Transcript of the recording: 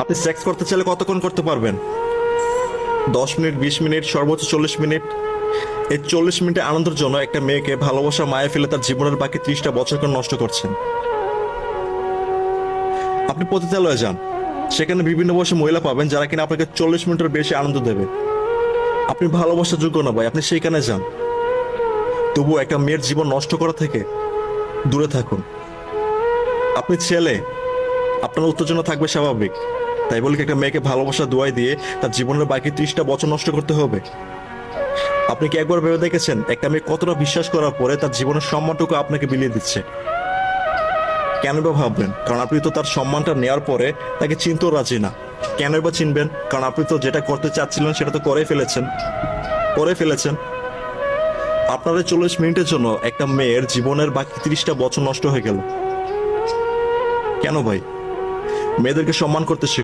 আপনি সেক্স করতে চাইলে কতক্ষণ করতে পারবেন? 10 মিনিট, 20 মিনিট, সর্বোচ্চ 40 মিনিট। এই 40 মিনিটের আনন্দের জন্য একটা মেয়েকে ভালোবাসা মায়া ফেলে তার জীবনের বাকি 30টা বছর করে নষ্ট করছেন। আপনি পতিতালয়ে যান, সেখানে বিভিন্ন বয়সী মহিলা পাবেন যারা কিনা আপনাকে 40 মিনিটের বেশি আনন্দ দেবে। আপনি ভালোবাসার যোগ্য না ভাই, আপনি সেইখানে যান। তবুও একটা মেয়ের জীবন নষ্ট করা থেকে দূরে থাকুন। আপনি ছেলে, আপনার উত্তেজনা থাকবে স্বাভাবিক, তাই বলে কি একটা মেয়েকে ভালোবাসা দোয়াই দিয়ে তার জীবনের বাকি 30টা বছর নষ্ট করতে হবে? আপনি কি একবার ভেবে দেখেছেন একটা মেয়ে কতটা বিশ্বাস করার পরে তার জীবনের সম্মানটুকু আপনাকে বিলিয়ে দিচ্ছে? কেন বা ভাববেন? কারণ আপনি তো তার সম্মানটা নেওয়ার পরে তাকে চিনতেও রাজি না। কেন বা চিনবেন? কারণ আপনি তো যেটা করতে চাচ্ছিলেন সেটা তো করে ফেলেছেন। আপনার এই 40 মিনিটের জন্য একটা মেয়ের জীবনের বাকি 30টা বছর নষ্ট হয়ে গেল। কেন ভাই? মেয়েদেরকে সম্মান করতে শিখুন।